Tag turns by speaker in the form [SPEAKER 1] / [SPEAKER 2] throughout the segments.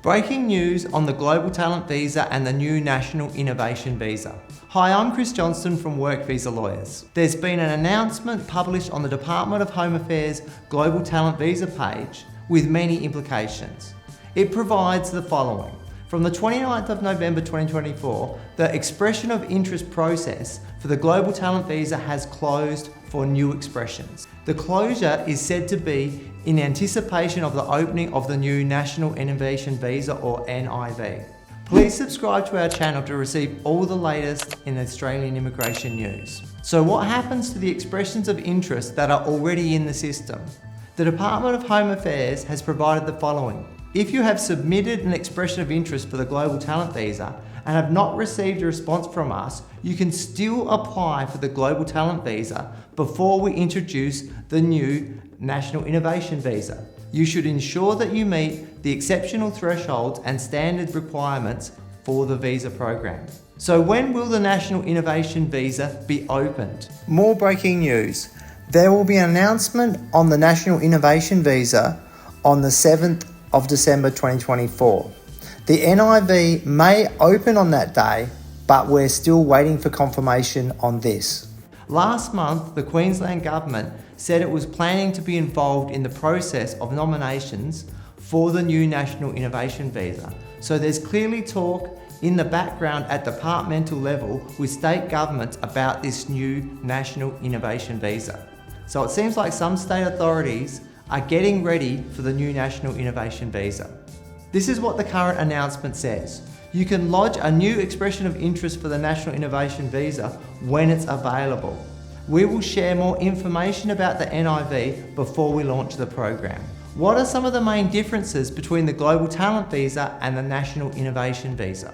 [SPEAKER 1] Breaking news on the Global Talent Visa and the new National Innovation Visa. Hi, I'm Chris Johnston from Work Visa Lawyers. There's been an announcement published on the Department of Home Affairs Global Talent Visa page with many implications. It provides the following. From the 29th of November 2024, the expression of interest process for the Global Talent Visa has closed for new expressions. The closure is said to be in anticipation of the opening of the new National Innovation Visa or NIV. Please subscribe to our channel to receive all the latest in Australian immigration news. So what happens to the expressions of interest that are already in the system? The Department of Home Affairs has provided the following. If you have submitted an expression of interest for the Global Talent Visa and have not received a response from us, you can still apply for the Global Talent Visa before we introduce the new National Innovation Visa. You should ensure that you meet the exceptional thresholds and standard requirements for the visa program. So when will the National Innovation Visa be opened? More breaking news. There will be an announcement on the National Innovation Visa on the 7th of December 2024. The NIV may open on that day, but we're still waiting for confirmation on this. Last month, the Queensland Government said it was planning to be involved in the process of nominations for the new National Innovation Visa. So there's clearly talk in the background at departmental level with state governments about this new National Innovation Visa. So it seems like some state authorities are getting ready for the new National Innovation Visa. This is what the current announcement says. You can lodge a new expression of interest for the National Innovation Visa when it's available. We will share more information about the NIV before we launch the program. What are some of the main differences between the Global Talent Visa and the National Innovation Visa?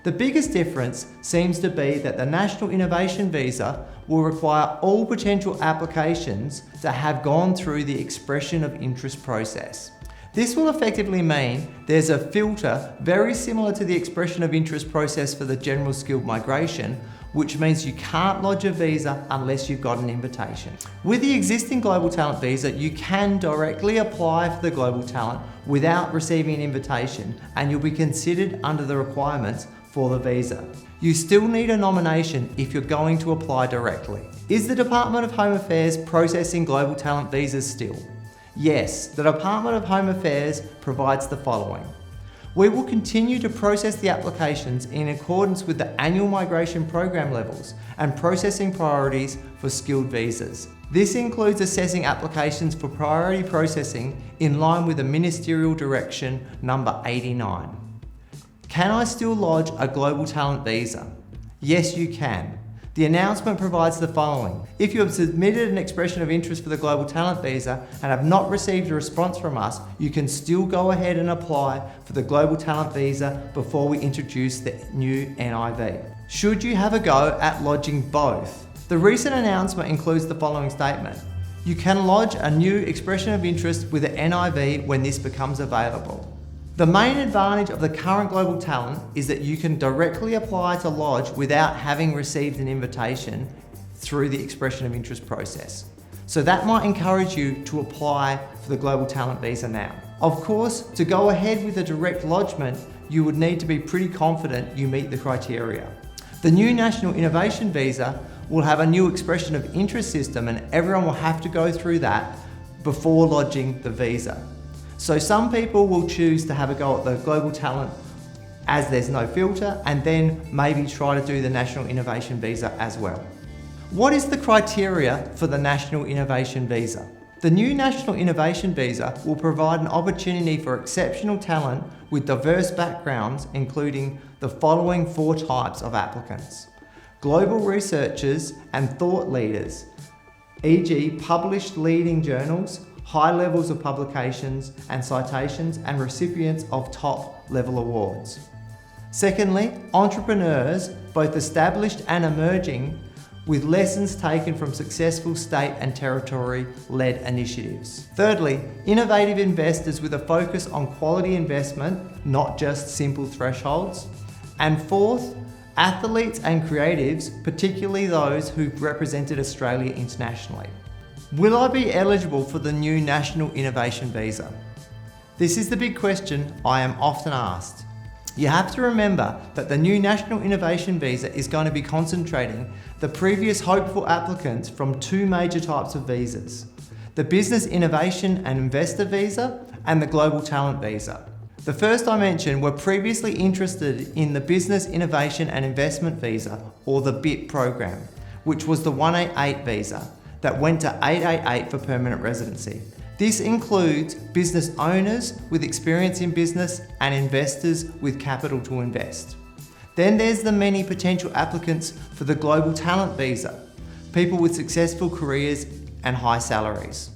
[SPEAKER 1] The biggest difference seems to be that the National Innovation Visa will require all potential applications to have gone through the expression of interest process. This will effectively mean there's a filter very similar to the expression of interest process for the general skilled migration, which means you can't lodge a visa unless you've got an invitation. With the existing Global Talent Visa, you can directly apply for the Global Talent without receiving an invitation, and you'll be considered under the requirements for the visa. You still need a nomination if you're going to apply directly. Is the Department of Home Affairs processing Global Talent Visas still? Yes, the Department of Home Affairs provides the following. We will continue to process the applications in accordance with the annual migration program levels and processing priorities for skilled visas. This includes assessing applications for priority processing in line with the Ministerial Direction number 89. Can I still lodge a Global Talent Visa? Yes, you can. The announcement provides the following. If you have submitted an expression of interest for the Global Talent Visa and have not received a response from us, you can still go ahead and apply for the Global Talent Visa before we introduce the new NIV. Should you have a go at lodging both? The recent announcement includes the following statement. You can lodge a new expression of interest with the NIV when this becomes available. The main advantage of the current Global Talent is that you can directly apply to lodge without having received an invitation through the expression of interest process. So that might encourage you to apply for the Global Talent Visa now. Of course, to go ahead with a direct lodgement, you would need to be pretty confident you meet the criteria. The new National Innovation Visa will have a new expression of interest system, and everyone will have to go through that before lodging the visa. So some people will choose to have a go at the Global Talent as there's no filter, and then maybe try to do the National Innovation Visa as well. What is the criteria for the National Innovation Visa? The new National Innovation Visa will provide an opportunity for exceptional talent with diverse backgrounds, including the following 4 types of applicants. Global researchers and thought leaders, e.g. published leading journals, high levels of publications and citations, and recipients of top-level awards. Secondly, entrepreneurs, both established and emerging, with lessons taken from successful state and territory-led initiatives. Thirdly, innovative investors with a focus on quality investment, not just simple thresholds. And fourth, athletes and creatives, particularly those who've represented Australia internationally. Will I be eligible for the new National Innovation Visa? This is the big question I am often asked. You have to remember that the new National Innovation Visa is going to be concentrating the previous hopeful applicants from two major types of visas: the Business Innovation and Investor Visa and the Global Talent Visa. The first I mentioned were previously interested in the Business Innovation and Investment Visa, or the BIP program, which was the 188 visa that went to 888 for permanent residency. This includes business owners with experience in business and investors with capital to invest. Then there's the many potential applicants for the Global Talent Visa, people with successful careers and high salaries.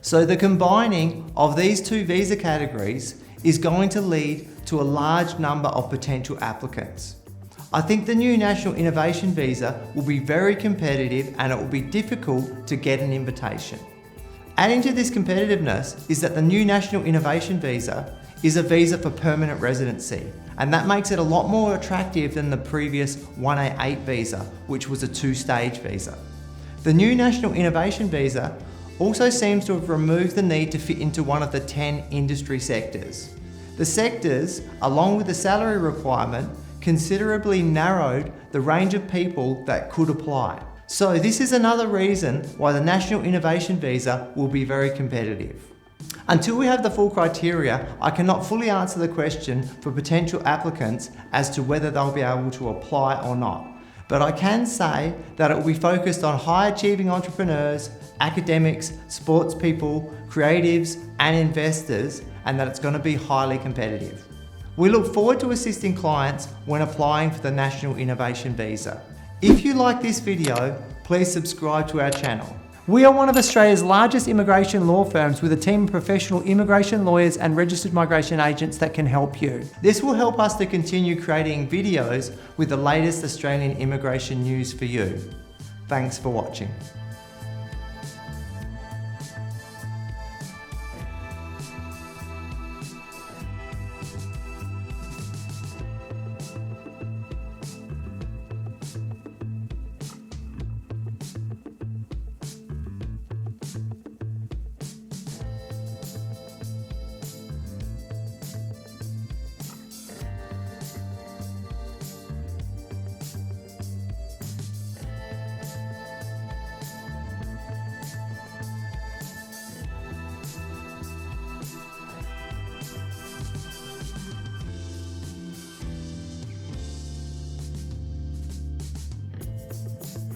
[SPEAKER 1] So the combining of these two visa categories is going to lead to a large number of potential applicants. I think the new National Innovation Visa will be very competitive and it will be difficult to get an invitation. Adding to this competitiveness is that the new National Innovation Visa is a visa for permanent residency, and that makes it a lot more attractive than the previous 188 visa, which was a two-stage visa. The new National Innovation Visa also seems to have removed the need to fit into one of the 10 industry sectors. The sectors, along with the salary requirement, considerably narrowed the range of people that could apply. So this is another reason why the National Innovation Visa will be very competitive. Until we have the full criteria, I cannot fully answer the question for potential applicants as to whether they'll be able to apply or not. But I can say that it will be focused on high achieving entrepreneurs, academics, sports people, creatives and investors, and that it's going to be highly competitive. We look forward to assisting clients when applying for the National Innovation Visa. If you like this video, please subscribe to our channel. We are one of Australia's largest immigration law firms with a team of professional immigration lawyers and registered migration agents that can help you. This will help us to continue creating videos with the latest Australian immigration news for you. Thanks for watching.